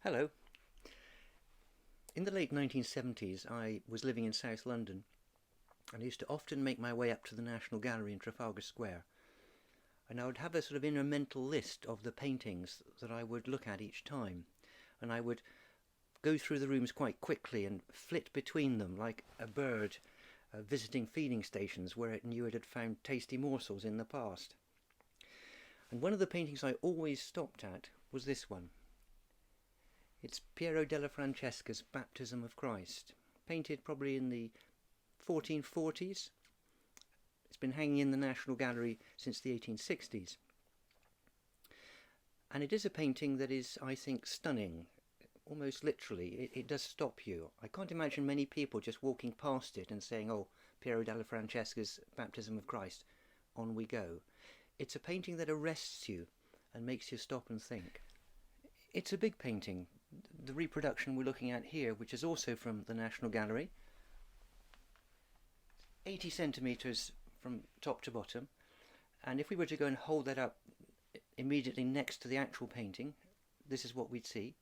Hello. In the late 1970s, I was living in South London, and I used to often make my way up to the National Gallery in Trafalgar Square. And I would have a sort of inner mental list of the paintings that I would look at each time. And I would go through the rooms quite quickly and flit between them like a bird visiting feeding stations where it knew it had found tasty morsels in the past. And one of the paintings I always stopped at was this one. It's Piero della Francesca's Baptism of Christ, painted probably in the 1440s. It's been hanging in the National Gallery since the 1860s. And it is a painting that is, I think, stunning, almost literally. It does stop you. I can't imagine many people just walking past it and saying, oh, Piero della Francesca's Baptism of Christ, on we go. It's a painting that arrests you and makes you stop and think. It's a big painting. The reproduction we're looking at here, which is also from the National Gallery, 80 centimetres from top to bottom, and if we were to go and hold that up immediately next to the actual painting, this is what we'd see,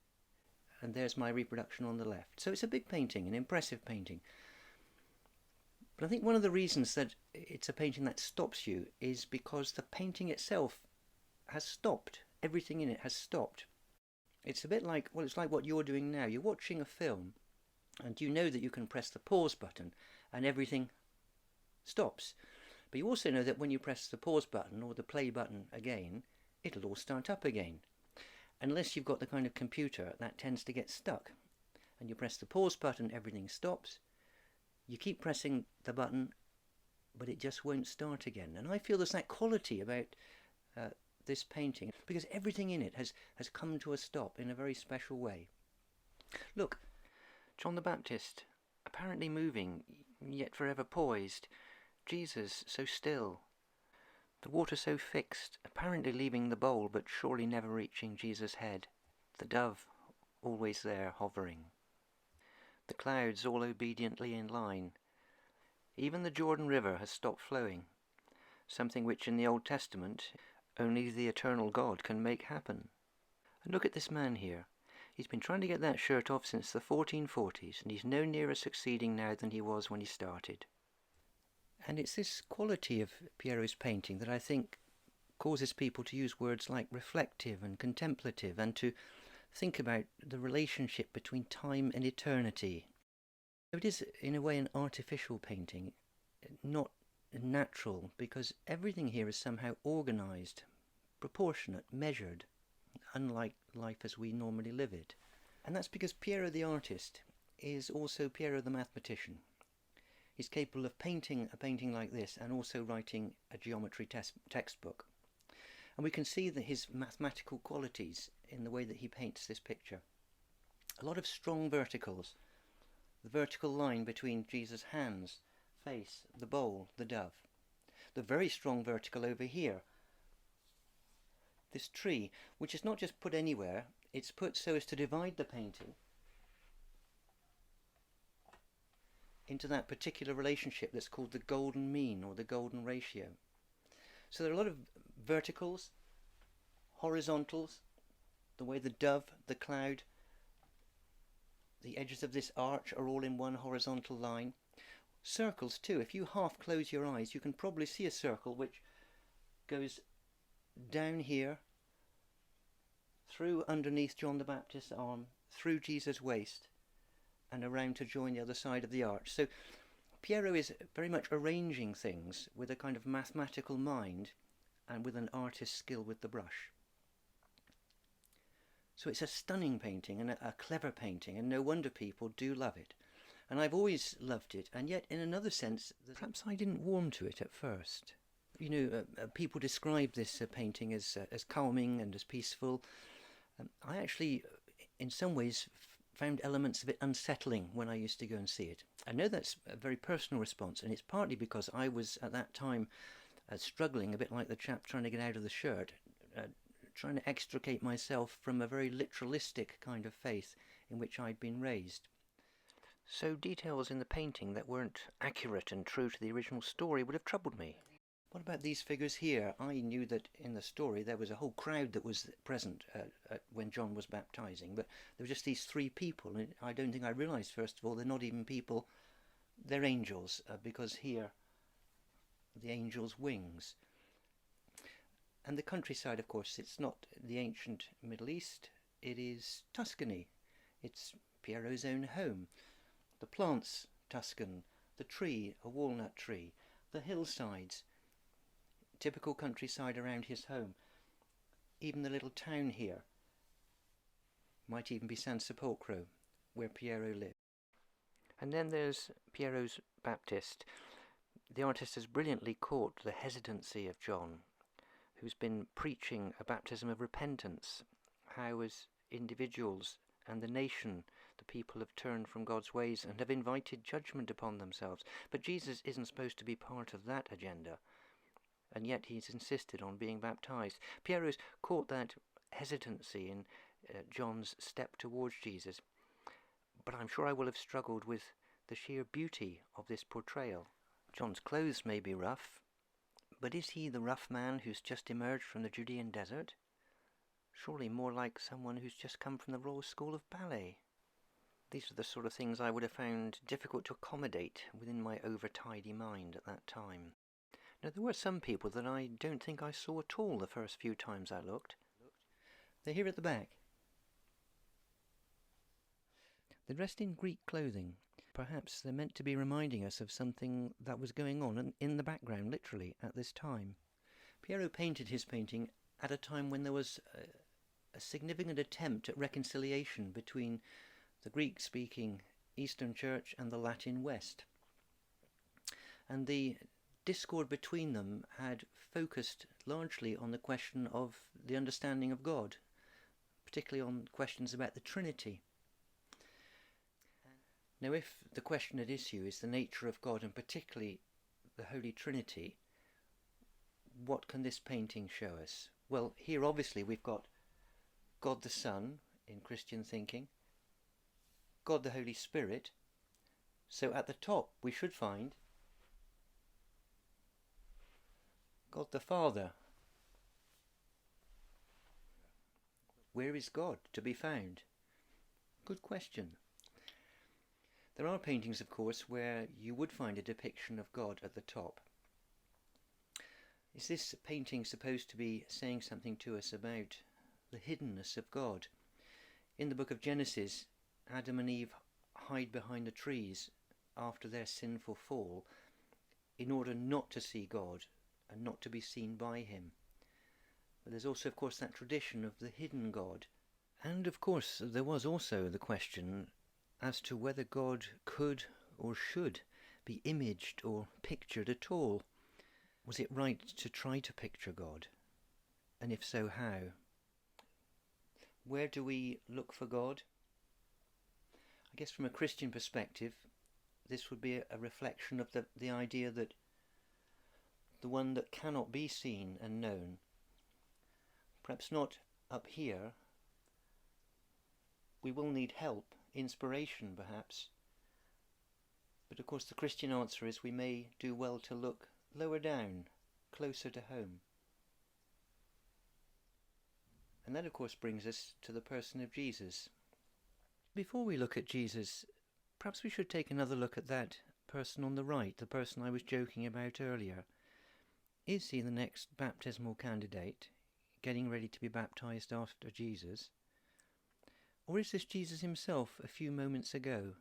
and there's my reproduction on the left. So it's a big painting, an impressive painting. But I think one of the reasons that it's a painting that stops you is because the painting itself has stopped. Everything in it has stopped. It's a bit like, well, it's like what you're doing now. You're watching a film and you know that you can press the pause button and everything stops. But you also know that when you press the pause button or the play button again, it'll all start up again. Unless you've got the kind of computer that tends to get stuck. And you press the pause button, everything stops. You keep pressing the button, but it just won't start again. And I feel there's that quality about this painting, because everything in it has come to a stop in a very special way. Look, John the Baptist, apparently moving, yet forever poised. Jesus, so still. The water so fixed, apparently leaving the bowl, but surely never reaching Jesus' head. The dove, always there, hovering. The clouds all obediently in line. Even the Jordan River has stopped flowing, something which in the Old Testament only the eternal God can make happen. And look at this man here. He's been trying to get that shirt off since the 1440s, and he's no nearer succeeding now than he was when he started. And it's this quality of Piero's painting that I think causes people to use words like reflective and contemplative, and to think about the relationship between time and eternity. It is, in a way, an artificial painting, not natural, because everything here is somehow organised, proportionate, measured, unlike life as we normally live it. And that's because Piero the artist is also Piero the mathematician. He's capable of painting a painting like this and also writing a geometry textbook. And we can see that his mathematical qualities in the way that he paints this picture. A lot of strong verticals. The vertical line between Jesus' hands, face, the bowl, the dove. The very strong vertical over here. This tree, which is not just put anywhere, it's put so as to divide the painting into that particular relationship that's called the golden mean or the golden ratio. So there are a lot of verticals, horizontals, the way the dove, the cloud, the edges of this arch are all in one horizontal line. Circles too. If you half close your eyes, you can probably see a circle which goes down here, through underneath John the Baptist's arm, through Jesus' waist, and around to join the other side of the arch. So Piero is very much arranging things with a kind of mathematical mind and with an artist's skill with the brush. So it's a stunning painting and a clever painting, and no wonder people do love it. And I've always loved it, and yet in another sense, perhaps I didn't warm to it at first. You know, people describe this painting as calming and as peaceful. I actually, in some ways, found elements of it unsettling when I used to go and see it. I know that's a very personal response, and it's partly because I was at that time struggling, a bit like the chap trying to get out of the shirt, trying to extricate myself from a very literalistic kind of faith in which I'd been raised. So details in the painting that weren't accurate and true to the original story would have troubled me. What about these figures here? I knew that in the story there was a whole crowd that was present when John was baptizing, but there were just these three people, and I don't think I realised, first of all, they're not even people, they're angels, because here the angels' wings. And the countryside, of course, it's not the ancient Middle East, it is Tuscany. It's Piero's own home. The plants, Tuscan, the tree, a walnut tree, the hillsides, typical countryside around his home. Even the little town here might even be San Sepolcro, where Piero lived. And then there's Piero's Baptist. The artist has brilliantly caught the hesitancy of John, who's been preaching a baptism of repentance, how as individuals and the nation, the people have turned from God's ways and have invited judgment upon themselves. But Jesus isn't supposed to be part of that agenda, and yet he's insisted on being baptized. Piero's caught that hesitancy in John's step towards Jesus, but I'm sure I will have struggled with the sheer beauty of this portrayal. John's clothes may be rough, but is he the rough man who's just emerged from the Judean desert? Surely more like someone who's just come from the Royal School of Ballet. These are the sort of things I would have found difficult to accommodate within my over-tidy mind at that time. Now, there were some people that I don't think I saw at all the first few times I looked. They're here at the back. They're dressed in Greek clothing. Perhaps they're meant to be reminding us of something that was going on in the background, literally, at this time. Piero painted his painting at a time when there was a significant attempt at reconciliation between the Greek-speaking Eastern Church and the Latin West. And the discord between them had focused largely on the question of the understanding of God, particularly on questions about the Trinity. Now, if the question at issue is the nature of God, and particularly the Holy Trinity, what can this painting show us? Well, here obviously we've got God the Son in Christian thinking, God the Holy Spirit. So at the top we should find God the Father. Where is God to be found? Good question. There are paintings, of course, where you would find a depiction of God at the top. Is this painting supposed to be saying something to us about the hiddenness of God? In the book of Genesis, Adam and Eve hide behind the trees after their sinful fall in order not to see God and not to be seen by him. But there's also, of course, that tradition of the hidden God. And, of course, there was also the question as to whether God could or should be imaged or pictured at all. Was it right to try to picture God? And if so, how? Where do we look for God? I guess from a Christian perspective, this would be a reflection of the idea that the one that cannot be seen and known, perhaps not up here, we will need help, inspiration perhaps, but of course the Christian answer is we may do well to look lower down, closer to home. And that of course brings us to the person of Jesus. Before we look at Jesus, perhaps we should take another look at that person on the right, the person I was joking about earlier. Is he the next baptismal candidate, getting ready to be baptized after Jesus? Or is this Jesus himself a few moments ago,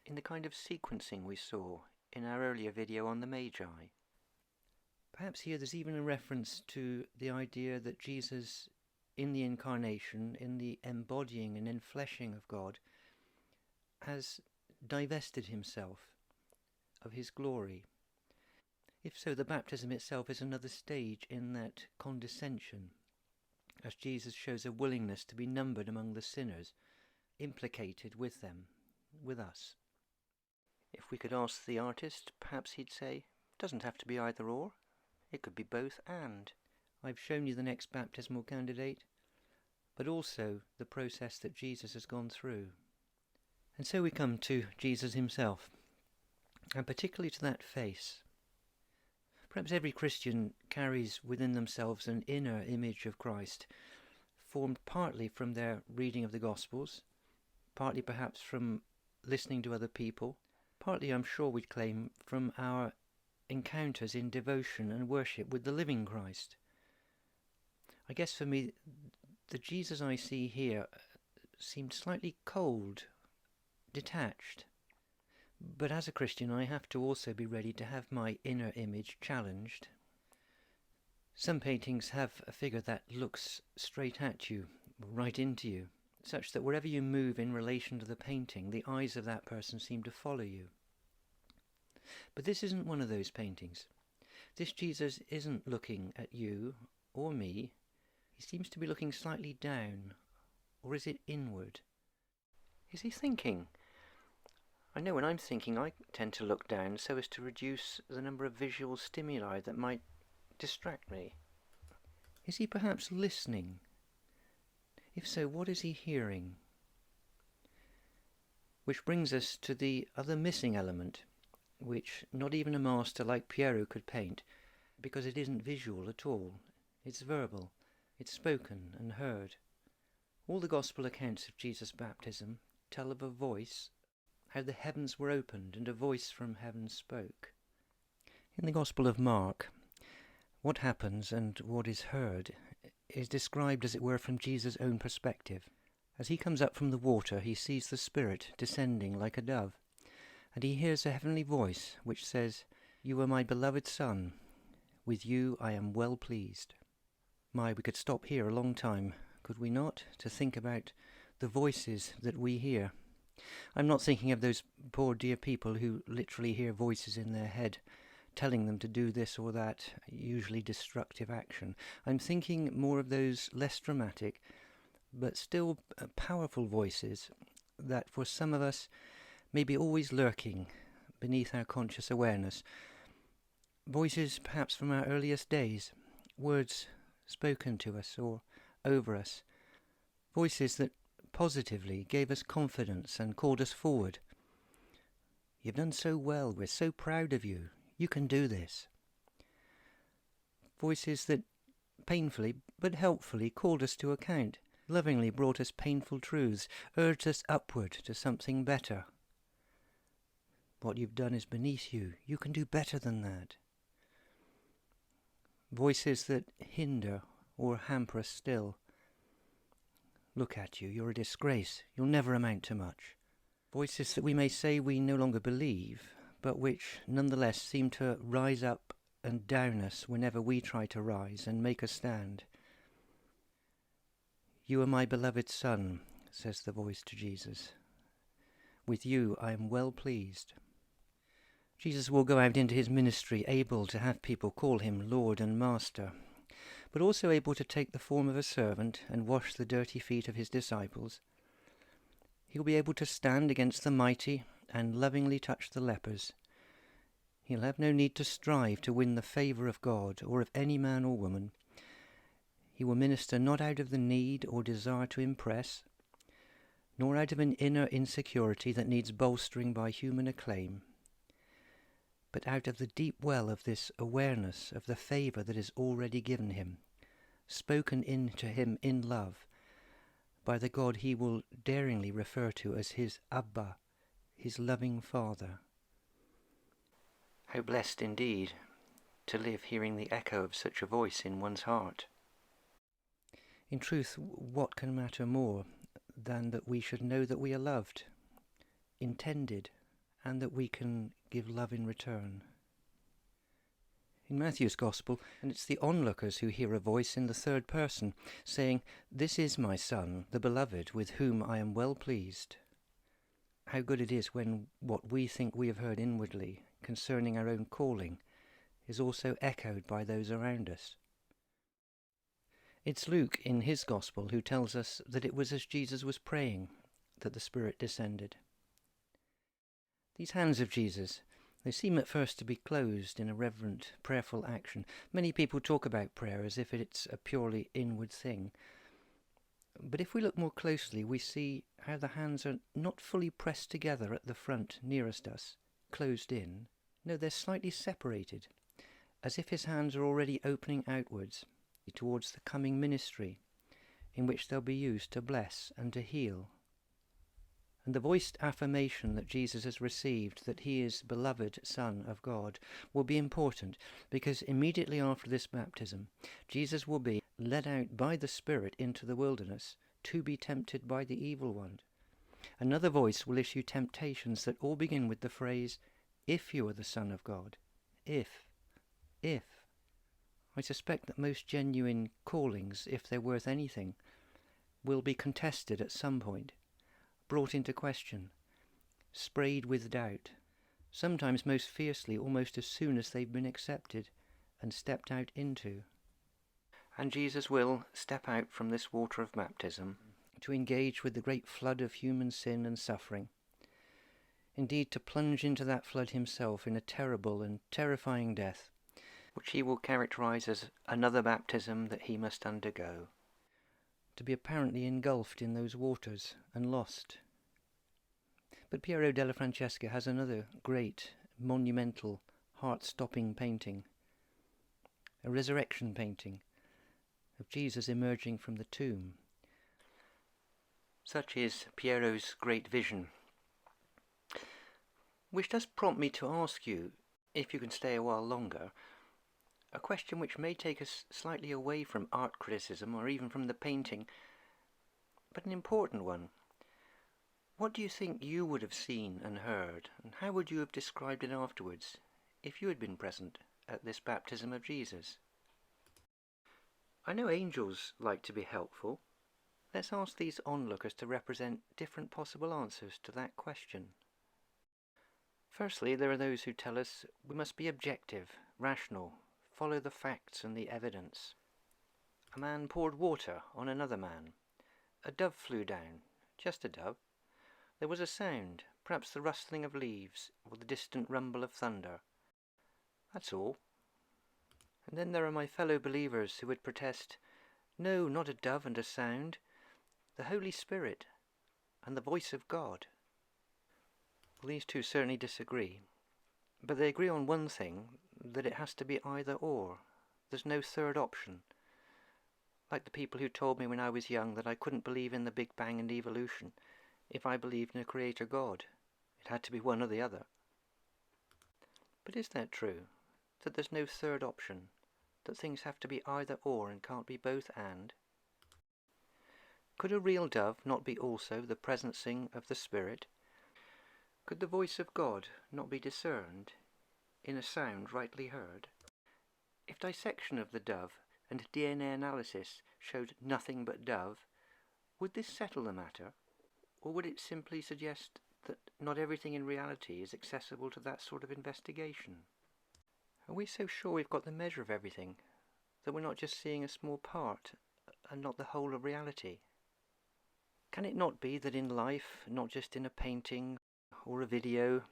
in the kind of sequencing we saw in our earlier video on the Magi? Perhaps here there's even a reference to the idea that Jesus, in the incarnation, in the embodying and enfleshing of God, has divested himself of his glory. If so, the baptism itself is another stage in that condescension, as Jesus shows a willingness to be numbered among the sinners, implicated with them, with us. If we could ask the artist, perhaps he'd say, it doesn't have to be either or, it could be both and. I've shown you the next baptismal candidate, but also the process that Jesus has gone through. And so we come to Jesus himself, and particularly to that face. Perhaps every Christian carries within themselves an inner image of Christ, formed partly from their reading of the Gospels, partly perhaps from listening to other people, partly, I'm sure we'd claim, from our encounters in devotion and worship with the living Christ. I guess for me, the Jesus I see here seemed slightly cold, detached. But as a Christian, I have to also be ready to have my inner image challenged. Some paintings have a figure that looks straight at you, right into you, such that wherever you move in relation to the painting, the eyes of that person seem to follow you. But this isn't one of those paintings. This Jesus isn't looking at you or me. He seems to be looking slightly down, or is it inward? Is he thinking? I know when I'm thinking I tend to look down so as to reduce the number of visual stimuli that might distract me. Is he perhaps listening? If so, what is he hearing? Which brings us to the other missing element, which not even a master like Piero could paint, because it isn't visual at all. It's verbal. It's spoken and heard. All the Gospel accounts of Jesus' baptism tell of a voice, how the heavens were opened and a voice from heaven spoke. In the Gospel of Mark, what happens and what is heard is described, as it were, from Jesus' own perspective. As he comes up from the water, he sees the Spirit descending like a dove, and he hears a heavenly voice which says, "You are my beloved Son. With you I am well pleased." We could stop here a long time, could we not, to think about the voices that we hear. I'm not thinking of those poor dear people who literally hear voices in their head telling them to do this or that, usually destructive action. I'm thinking more of those less dramatic, but still powerful voices that for some of us may be always lurking beneath our conscious awareness. Voices perhaps from our earliest days, words spoken to us or over us, voices that positively gave us confidence and called us forward. "You've done so well, we're so proud of you, you can do this." Voices that painfully but helpfully called us to account, lovingly brought us painful truths, urged us upward to something better. "What you've done is beneath you, you can do better than that." Voices that hinder or hamper us still. "Look at you, you're a disgrace, you'll never amount to much." Voices that we may say we no longer believe, but which nonetheless seem to rise up and down us whenever we try to rise and make a stand. "You are my beloved Son," says the voice to Jesus. "With you I am well pleased." Jesus will go out into his ministry able to have people call him Lord and Master, but also able to take the form of a servant and wash the dirty feet of his disciples. He'll be able to stand against the mighty and lovingly touch the lepers. He'll have no need to strive to win the favour of God or of any man or woman. He will minister not out of the need or desire to impress, nor out of an inner insecurity that needs bolstering by human acclaim, but out of the deep well of this awareness of the favour that is already given him, spoken into him in love by the God he will daringly refer to as his Abba, his loving Father. How blessed indeed to live hearing the echo of such a voice in one's heart. In truth, what can matter more than that we should know that we are loved, intended, and that we can give love in return? In Matthew's Gospel, and it's the onlookers who hear a voice in the third person, saying, "This is my Son, the beloved, with whom I am well pleased." How good it is when what we think we have heard inwardly concerning our own calling is also echoed by those around us. It's Luke in his Gospel who tells us that it was as Jesus was praying that the Spirit descended. These hands of Jesus, they seem at first to be closed in a reverent, prayerful action. Many people talk about prayer as if it's a purely inward thing. But if we look more closely, we see how the hands are not fully pressed together at the front nearest us, closed in. No, they're slightly separated, as if his hands are already opening outwards towards the coming ministry in which they'll be used to bless and to heal. And the voiced affirmation that Jesus has received that he is beloved Son of God will be important, because immediately after this baptism, Jesus will be led out by the Spirit into the wilderness to be tempted by the evil one. Another voice will issue temptations that all begin with the phrase, "If you are the Son of God." If. I suspect that most genuine callings, if they're worth anything, will be contested at some point, brought into question, sprayed with doubt, sometimes most fiercely almost as soon as they've been accepted and stepped out into. And Jesus will step out from this water of baptism to engage with the great flood of human sin and suffering, indeed to plunge into that flood himself in a terrible and terrifying death, which he will characterize as another baptism that he must undergo, to be apparently engulfed in those waters and lost. But Piero della Francesca has another great, monumental, heart-stopping painting, a resurrection painting of Jesus emerging from the tomb. Such is Piero's great vision, which does prompt me to ask you, if you can stay a while longer, a question which may take us slightly away from art criticism or even from the painting, but an important one. What do you think you would have seen and heard, and how would you have described it afterwards if you had been present at this baptism of Jesus? I know angels like to be helpful. Let's ask these onlookers to represent different possible answers to that question. Firstly, there are those who tell us we must be objective, rational, follow the facts and the evidence. A man poured water on another man. A dove flew down, just a dove. There was a sound, perhaps the rustling of leaves or the distant rumble of thunder. That's all. And then there are my fellow believers who would protest, no, not a dove and a sound, the Holy Spirit and the voice of God. Well, these two certainly disagree, but they agree on one thing, that it has to be either or. There's no third option. Like the people who told me when I was young that I couldn't believe in the Big Bang and evolution if I believed in a creator God. It had to be one or the other. But is that true? That there's no third option? That things have to be either or and can't be both and? Could a real dove not be also the presencing of the Spirit? Could the voice of God not be discerned in a sound rightly heard? If dissection of the dove and DNA analysis showed nothing but dove, would this settle the matter? Or would it simply suggest that not everything in reality is accessible to that sort of investigation? Are we so sure we've got the measure of everything, that we're not just seeing a small part and not the whole of reality? Can it not be that in life, not just in a painting or a video,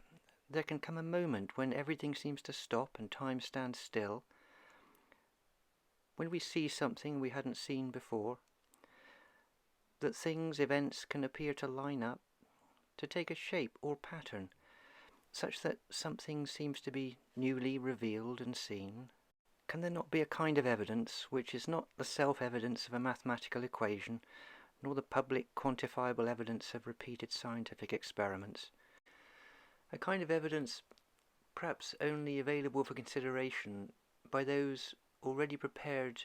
there can come a moment when everything seems to stop and time stands still, when we see something we hadn't seen before, that things, events can appear to line up, to take a shape or pattern, such that something seems to be newly revealed and seen? Can there not be a kind of evidence which is not the self-evidence of a mathematical equation, nor the public quantifiable evidence of repeated scientific experiments? A kind of evidence perhaps only available for consideration by those already prepared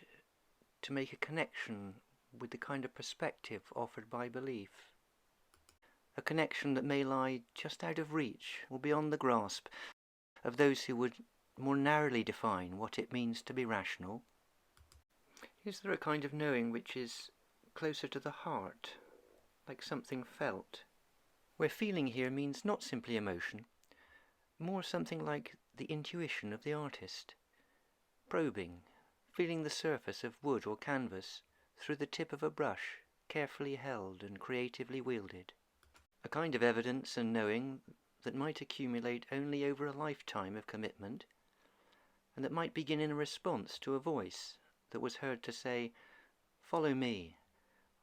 to make a connection with the kind of perspective offered by belief. A connection that may lie just out of reach or beyond the grasp of those who would more narrowly define what it means to be rational. Is there a kind of knowing which is closer to the heart, like something felt, where feeling here means not simply emotion, more something like the intuition of the artist, probing, feeling the surface of wood or canvas through the tip of a brush carefully held and creatively wielded? A kind of evidence and knowing that might accumulate only over a lifetime of commitment, and that might begin in a response to a voice that was heard to say, "Follow me,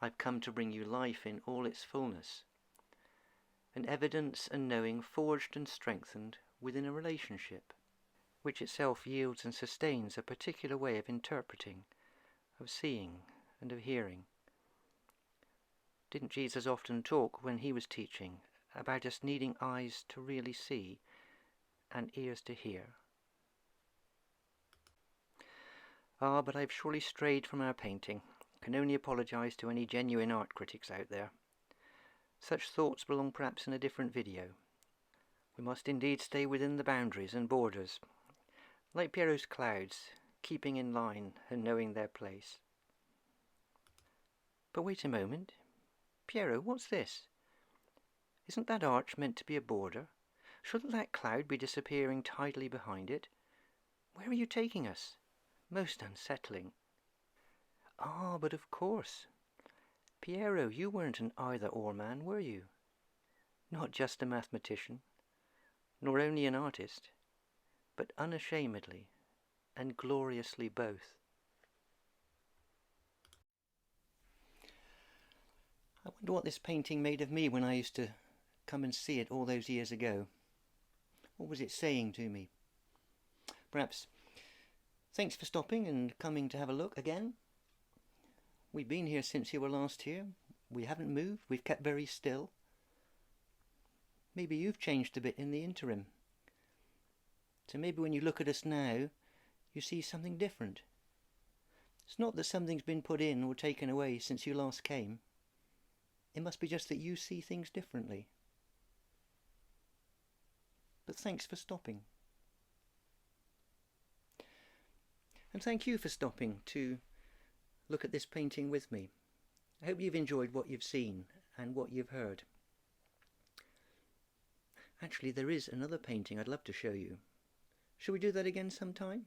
I've come to bring you life in all its fullness." An evidence and knowing forged and strengthened within a relationship, which itself yields and sustains a particular way of interpreting, of seeing, and of hearing. Didn't Jesus often talk, when he was teaching, about us needing eyes to really see and ears to hear? Ah, but I've surely strayed from our painting. Can only apologise to any genuine art critics out there. Such thoughts belong perhaps in a different video. We must indeed stay within the boundaries and borders, like Piero's clouds, keeping in line and knowing their place. But wait a moment. Piero, what's this? Isn't that arch meant to be a border? Shouldn't that cloud be disappearing tidily behind it? Where are you taking us? Most unsettling. Ah, but of course. Piero, you weren't an either-or man, were you? Not just a mathematician, nor only an artist, but unashamedly and gloriously both. I wonder what this painting made of me when I used to come and see it all those years ago. What was it saying to me? Perhaps, thanks for stopping and coming to have a look again. We've been here since you were last here. We haven't moved. We've kept very still. Maybe you've changed a bit in the interim. So maybe when you look at us now, you see something different. It's not that something's been put in or taken away since you last came. It must be just that you see things differently. But thanks for stopping. And thank you for stopping to look at this painting with me. I hope you've enjoyed what you've seen and what you've heard. Actually, there is another painting I'd love to show you. Shall we do that again sometime?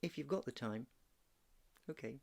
If you've got the time. Okay.